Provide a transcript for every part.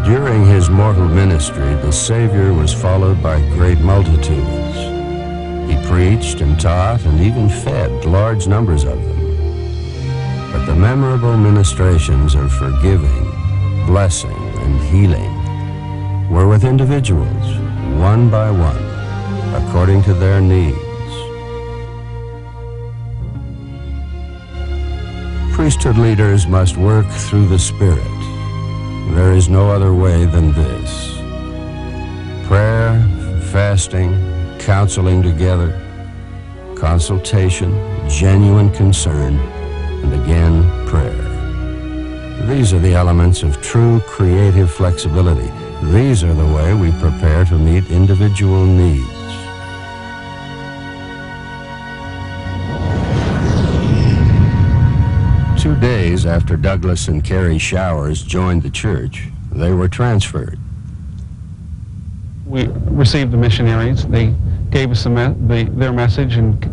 During his mortal ministry, the Savior was followed by great multitudes. He preached and taught and even fed large numbers of them. But the memorable ministrations of forgiving, blessing, and healing were with individuals, one by one, according to their needs. Priesthood leaders must work through the Spirit. There is no other way than this. Prayer, fasting, counseling together, consultation, genuine concern, and again, prayer. These are the elements of true creative flexibility. These are the way we prepare to meet individual needs. Two days after Douglas and Carrie Showers joined the church, they were transferred. We received the missionaries. They gave us their message, and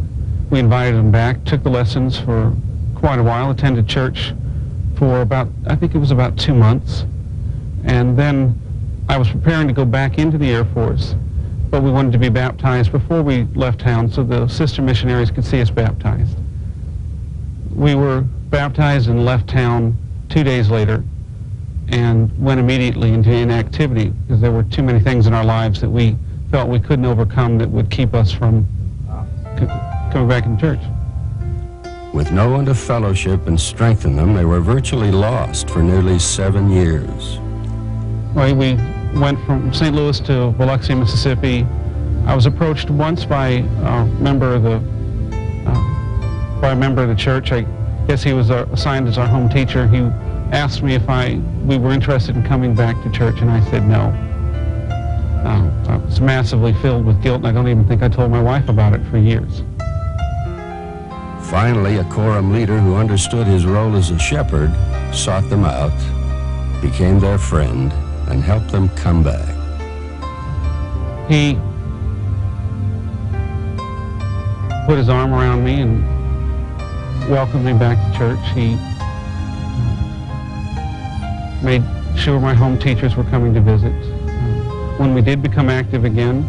we invited them back, took the lessons for quite a while, attended church for about, I think it was about 2 months. And then I was preparing to go back into the Air Force, but we wanted to be baptized before we left town so the sister missionaries could see us baptized. We were baptized and left town 2 days later and went immediately into inactivity because there were too many things in our lives that we felt we couldn't overcome that would keep us from coming back in church. With no one to fellowship and strengthen them, they were virtually lost for nearly 7 years. Well, we went from St. Louis to Biloxi, Mississippi. I was approached once by a member of the church. I guess he was assigned as our home teacher. He asked me if we were interested in coming back to church, and I said no. I was massively filled with guilt, and I don't even think I told my wife about it for years. Finally, a quorum leader who understood his role as a shepherd sought them out, became their friend, and helped them come back. He put his arm around me and welcomed me back to church. He made sure my home teachers were coming to visit. When we did become active again,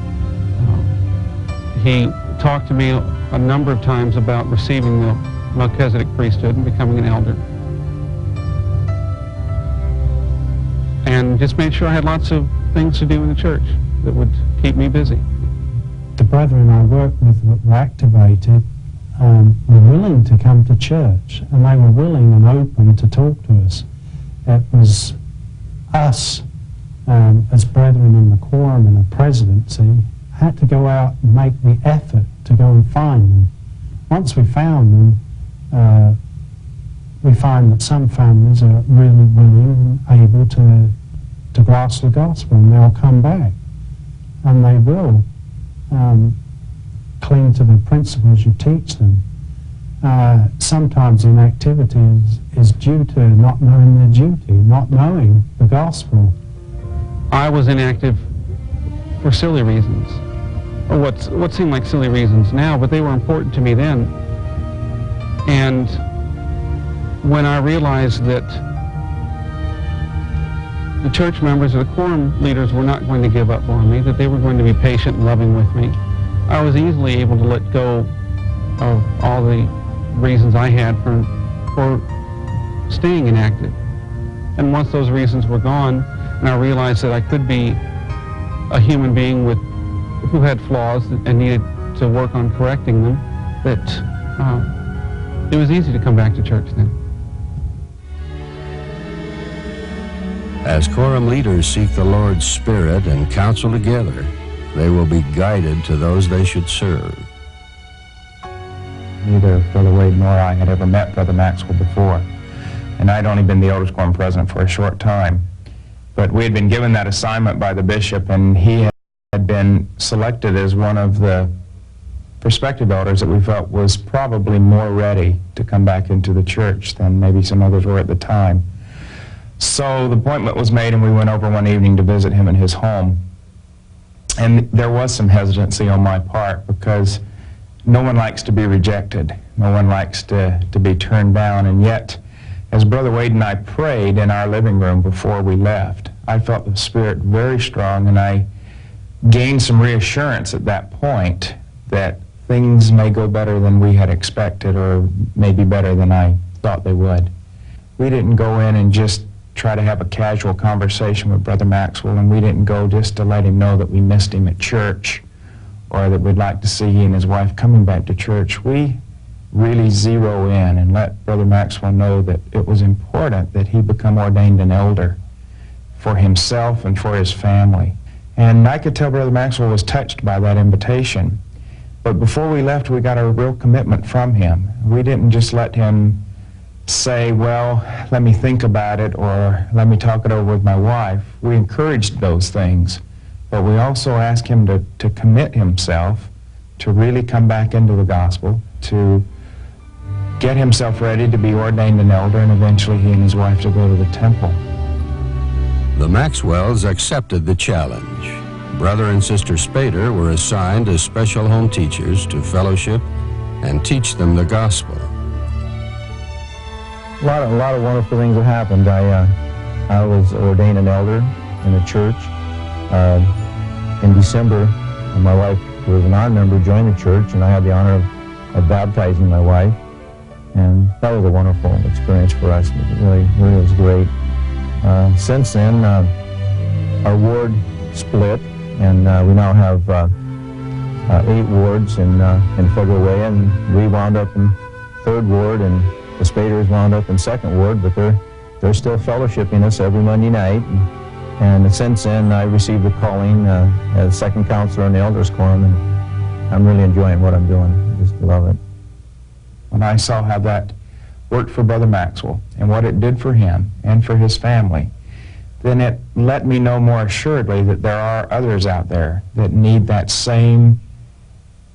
he talked to me a number of times about receiving the Melchizedek priesthood and becoming an elder. And just made sure I had lots of things to do in the church that would keep me busy. The brethren I worked with that were activated were willing to come to church, and they were willing and open to talk to us. It was us, as brethren in the quorum and the presidency, had to go out and make the effort to go and find them. Once we found them, we find that some families are really willing and able to grasp the gospel, and they'll come back. And they will cling to the principles you teach them. Sometimes inactivity is due to not knowing their duty, not knowing the gospel. I was inactive for silly reasons, or what seemed like silly reasons now, but they were important to me then. And when I realized that the church members or the quorum leaders were not going to give up on me, that they were going to be patient and loving with me, I was easily able to let go of all the reasons I had for staying inactive. And once those reasons were gone, and I realized that I could be a human being who had flaws and needed to work on correcting them, that it was easy to come back to church then. As quorum leaders seek the Lord's Spirit and counsel together, they will be guided to those they should serve. Neither Brother Wade nor I had ever met Brother Maxwell before, and I'd only been the Elders Quorum president for a short time. But we had been given that assignment by the bishop, and he had been selected as one of the prospective elders that we felt was probably more ready to come back into the church than maybe some others were at the time. So the appointment was made, and we went over one evening to visit him in his home. And there was some hesitancy on my part, because no one likes to be rejected. No one likes to be turned down. And yet, as Brother Wade and I prayed in our living room before we left, I felt the Spirit very strong, and I gained some reassurance at that point that things may go better than we had expected, or maybe better than I thought they would. We didn't go in and just try to have a casual conversation with Brother Maxwell, and we didn't go just to let him know that we missed him at church or that we'd like to see he and his wife coming back to church. We really zero in and let Brother Maxwell know that it was important that he become ordained an elder for himself and for his family. And I could tell Brother Maxwell was touched by that invitation. But before we left, we got a real commitment from him. We didn't just let him say, well, let me think about it, or let me talk it over with my wife. We encouraged those things, but we also asked him to commit himself to really come back into the gospel, to get himself ready to be ordained an elder, and eventually he and his wife to go to the temple. The Maxwells accepted the challenge. Brother and Sister Spader were assigned as special home teachers to fellowship and teach them the gospel. A lot of wonderful things have happened. I was ordained an elder in the church. In December, my wife, who was a non-member, joined the church, and I had the honor of baptizing my wife. And that was a wonderful experience for us. It really was great. Since then, our ward split, and we now have 8 wards in Federal Way, and we wound up in 3rd Ward, and the Spaders wound up in 2nd Ward, but they're still fellowshipping us every Monday night. And since then, I received the calling as second counselor in the Elders Quorum, and I'm really enjoying what I'm doing. I just love it. When I saw how that worked for Brother Maxwell and what it did for him and for his family, then it let me know more assuredly that there are others out there that need that same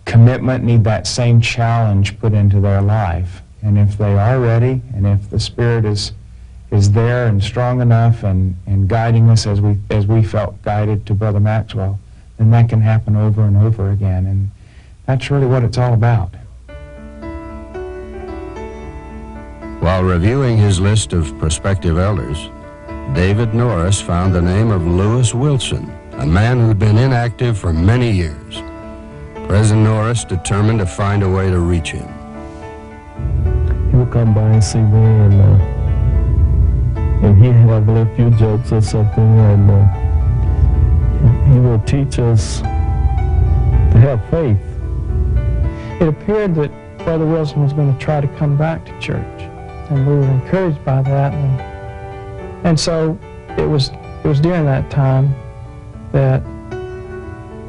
commitment, need that same challenge put into their life. And if they are ready, and if the Spirit is there and strong enough and guiding us as we felt guided to Brother Maxwell, then that can happen over and over again. And that's really what it's all about. While reviewing his list of prospective elders, David Norris found the name of Lewis Wilson, a man who'd been inactive for many years. President Norris determined to find a way to reach him. He would come by and see me, and he'd have a few jokes or something, and he would teach us to have faith. It appeared that Brother Wilson was going to try to come back to church, and we were encouraged by that. And so it was during that time that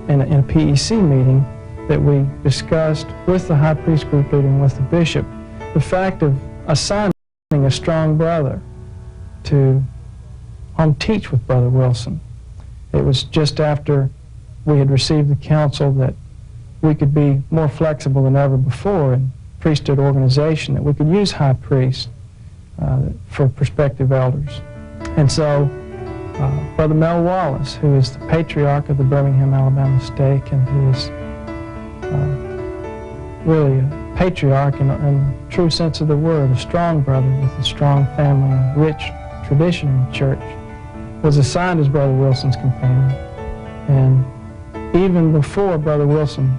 in a PEC meeting that we discussed with the high priest group leader and with the bishop the fact of assigning a strong brother to home teach with Brother Wilson. It was just after we had received the counsel that we could be more flexible than ever before in priesthood organization, that we could use high priests for prospective elders. And so Brother Mel Wallace, who is the patriarch of the Birmingham, Alabama stake, and who is really a patriarch in true sense of the word, a strong brother with a strong family and rich tradition in the church, was assigned as Brother Wilson's companion. And even before Brother Wilson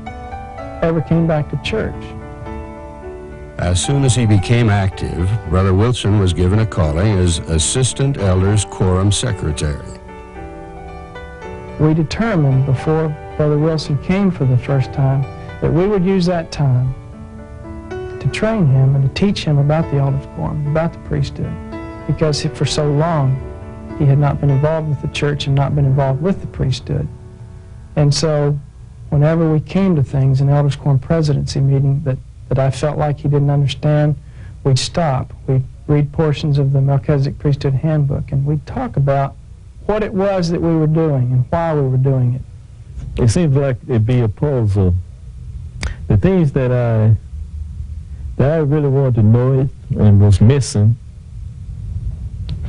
ever came back to church. As soon as he became active, Brother Wilson was given a calling as Assistant Elders Quorum Secretary. We determined before Brother Wilson came for the first time that we would use that time to train him and to teach him about the Elders Quorum, about the priesthood, because for so long he had not been involved with the church and not been involved with the priesthood. And so whenever we came to things in Elders Quorum presidency meeting that I felt like he didn't understand, we'd stop. We'd read portions of the Melchizedek Priesthood Handbook, and we'd talk about what it was that we were doing and why we were doing it. It seems like it'd be a puzzle. The things that I really wanted to know and was missing,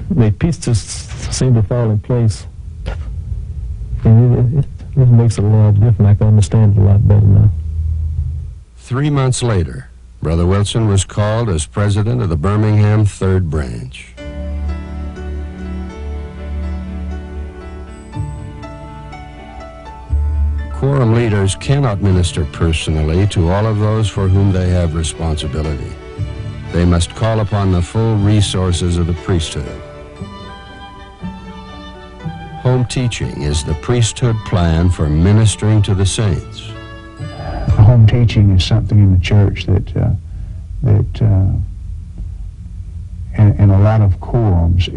the pieces seem to fall in place. And it makes it a lot different. I can understand it a lot better now. 3 months later, Brother Wilson was called as president of the Birmingham 3rd Branch. Quorum leaders cannot minister personally to all of those for whom they have responsibility. They must call upon the full resources of the priesthood. Home teaching is the priesthood plan for ministering to the saints. Home teaching is something in the church that in a lot of quorums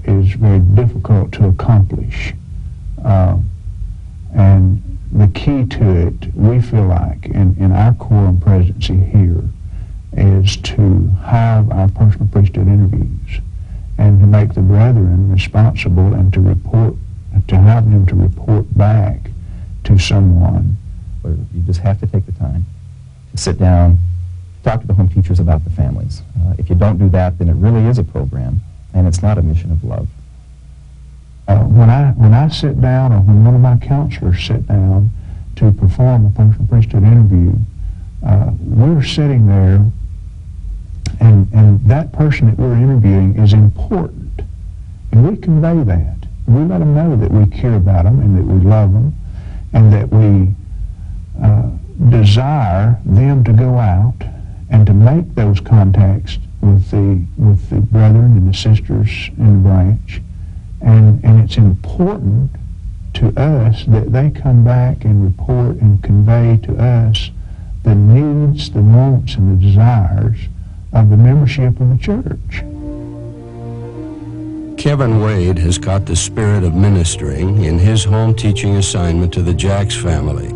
is very difficult to accomplish. And the key to it, we feel like, in our quorum presidency here, is to have our personal priesthood interviews and to make the brethren responsible and to have them to report back to someone. You just have to take the time to sit down, talk to the home teachers about the families. If you don't do that, then it really is a program, and it's not a mission of love. When I sit down, or when one of my counselors sit down to perform a personal priesthood interview, we're sitting there, and that person that we're interviewing is important, and we convey that. We let them know that we care about them and that we love them, and that we desire them to go out and to make those contacts with the brethren and the sisters in the branch. And it's important to us that they come back and report and convey to us the needs, the wants, and the desires of the membership of the church. Kevin Wade has caught the spirit of ministering in his home teaching assignment to the Jacks family.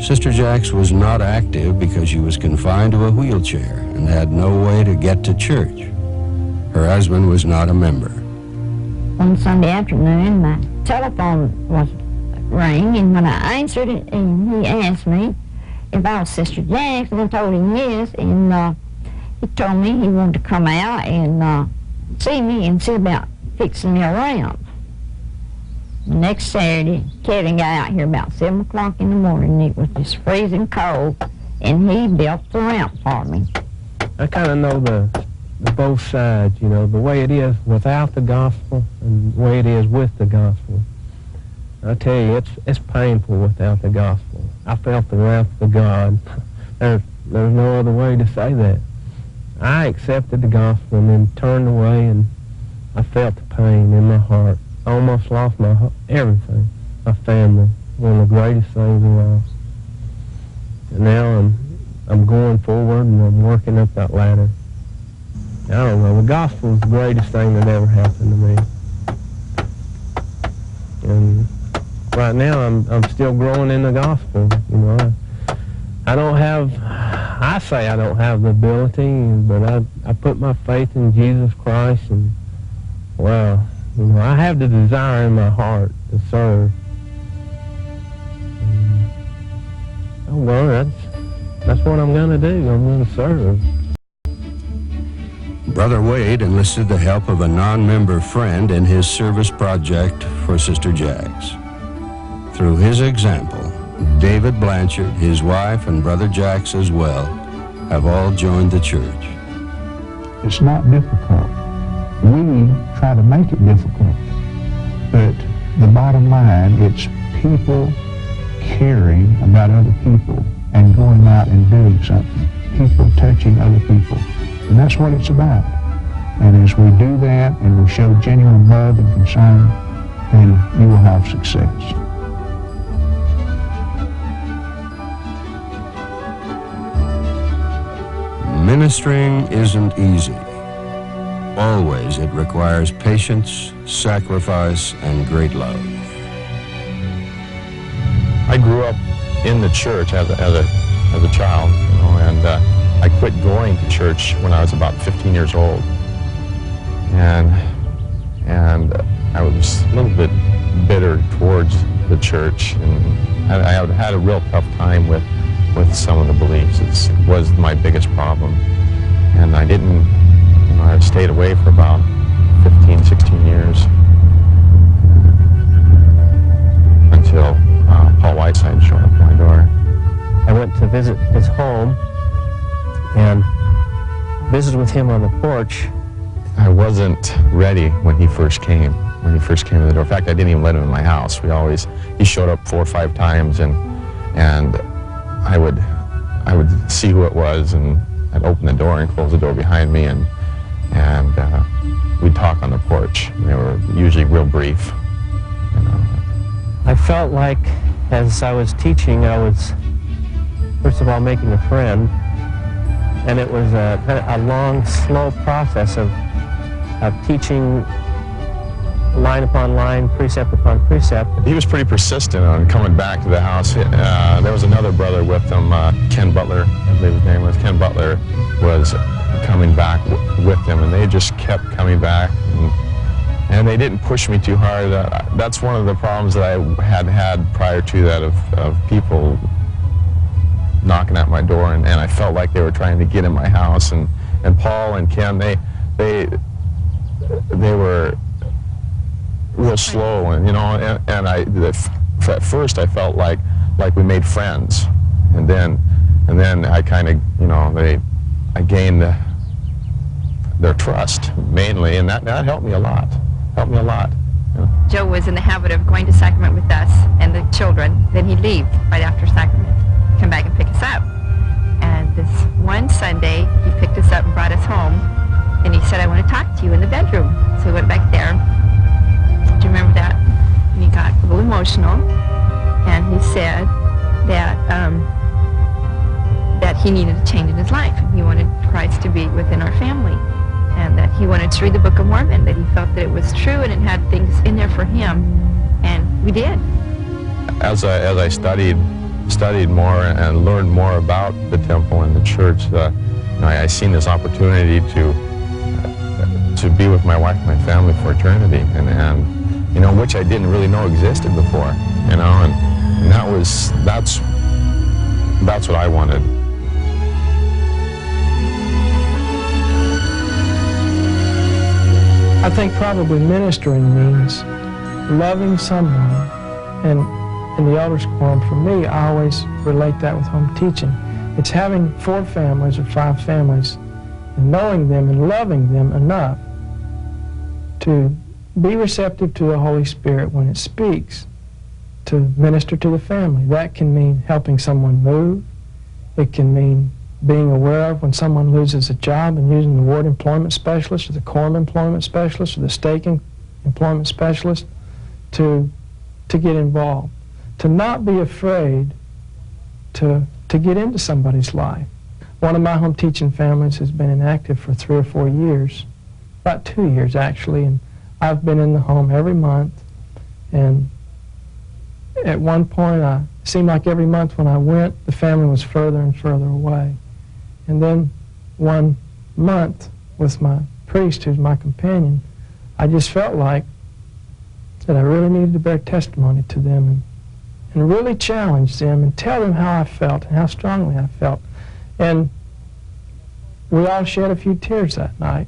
Sister Jacks was not active because she was confined to a wheelchair and had no way to get to church. Her husband was not a member. One Sunday afternoon, my telephone was rang, and when I answered it, and he asked me if I was Sister Jacks, and I told him yes, and he told me he wanted to come out and see me and see about fixing me around. The next Saturday, Kevin got out here about 7 o'clock in the morning, and it was just freezing cold, and he built the ramp for me. I kind of know the both sides, you know, the way it is without the gospel and the way it is with the gospel. I tell you, it's painful without the gospel. I felt the wrath of God. There's no other way to say that. I accepted the gospel and then turned away, and I felt the pain in my heart. I almost lost everything, my family, one of the greatest things in life. And now I'm going forward, and I'm working up that ladder. I don't know, the gospel is the greatest thing that ever happened to me. And right now I'm still growing in the gospel, you know. I say I don't have the ability, but I put my faith in Jesus Christ, and well, you know, I have the desire in my heart to serve. And, well, that's what I'm going to do. I'm going to serve. Brother Wade enlisted the help of a non-member friend in his service project for Sister Jacks. Through his example, David Blanchard, his wife, and Brother Jacks as well, have all joined the church. It's not difficult. We try to make it difficult. But the bottom line, it's people caring about other people and going out and doing something. People touching other people. And that's what it's about. And as we do that and we show genuine love and concern, then you will have success. Ministering isn't easy. Always it requires patience, sacrifice, and great love. I grew up in the church as a child, you know, and I quit going to church when I was about 15 years old. And I was a little bit bitter towards the church, and I had a real tough time with some of the beliefs. It was my biggest problem. And I didn't, you know, I stayed away for about 15, 16 years until Paul Whiteside showed up at my door. I went to visit his home and visited with him on the porch. I wasn't ready when he first came. when he first came to the door. In fact, I didn't even let him in my house. He showed up 4 or 5 times, and I would see who it was, and I'd open the door and close the door behind me, and we'd talk on the porch. And they were usually real brief, you know. I felt like as I was teaching, I was first of all making a friend, and it was a long, slow process of teaching line upon line, precept upon precept. He was pretty persistent on coming back to the house. There was another brother with him, Ken Butler, I believe his name was. Ken Butler was coming back with him, and they just kept coming back, and they didn't push me too hard. That's one of the problems that I had prior to that of people knocking at my door, and I felt like they were trying to get in my house. And Paul and Ken, they were real slow, and you know, and at first I felt like we made friends, and then I kind of, you know, I gained their trust mainly, and that helped me a lot. You know. Joe was in the habit of going to sacrament with us and the children. Then he'd leave right after sacrament, come back and pick us up. And this one Sunday, he picked us up and brought us home, and he said, "I want to talk to you in the bedroom." So we went back there. Do you remember that? And he got a little emotional, and he said that that he needed a change in his life. He wanted Christ to be within our family, and that he wanted to read the Book of Mormon, that he felt that it was true and it had things in there for him, and we did. As I studied more and learned more about the temple and the church, you know, I seen this opportunity to be with my wife and my family for eternity, and you know, which I didn't really know existed before, you know, and that's what I wanted. I think probably ministering means loving someone, and in the elders quorum, for me, I always relate that with home teaching. It's having 4 families or 5 families, and knowing them and loving them enough to be receptive to the Holy Spirit when it speaks, to minister to the family. That can mean helping someone move. It can mean being aware of when someone loses a job and using the ward employment specialist or the quorum employment specialist or the staking employment specialist to get involved. To not be afraid to get into somebody's life. One of my home teaching families has been inactive for 3 or 4 years, about 2 years actually, and I've been in the home every month, and at one point it seemed like every month when I went, the family was further and further away. And then one month with my priest, who's my companion, I just felt like that I really needed to bear testimony to them and really challenge them and tell them how I felt and how strongly I felt. And we all shed a few tears that night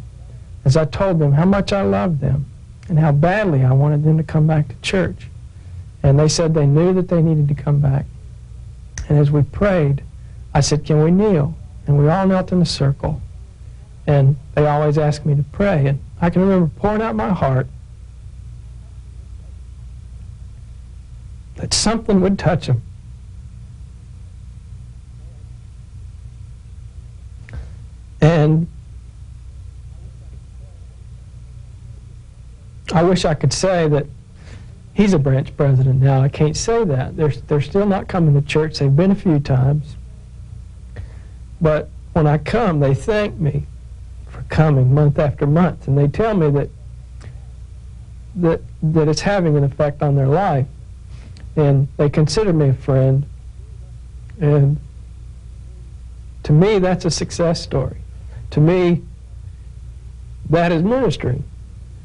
as I told them how much I loved them and how badly I wanted them to come back to church. And they said they knew that they needed to come back. And as we prayed, I said, "Can we kneel?" And we all knelt in a circle. And they always asked me to pray. And I can remember pouring out my heart that something would touch them. And I wish I could say that he's a branch president now. I can't say that. They're still not coming to church. They've been a few times. But when I come, they thank me for coming month after month, and they tell me that it's having an effect on their life, and they consider me a friend. And to me, that's a success story. To me, that is ministry.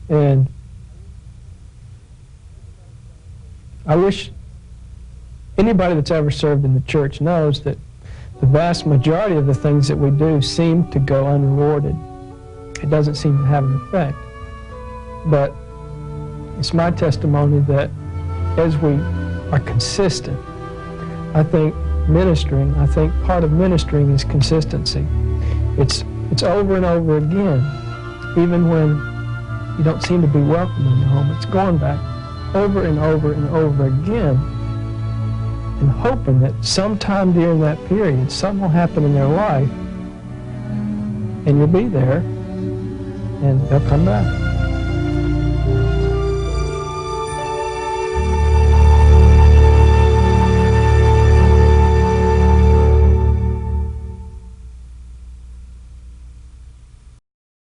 And I wish anybody that's ever served in the church knows that the vast majority of the things that we do seem to go unrewarded. It doesn't seem to have an effect. But it's my testimony that as we are consistent, I think part of ministering is consistency. It's over and over again, even when You don't seem to be welcome in your home. It's going back over and over and over again and hoping that sometime during that period something will happen in their life and you'll be there and they'll come back.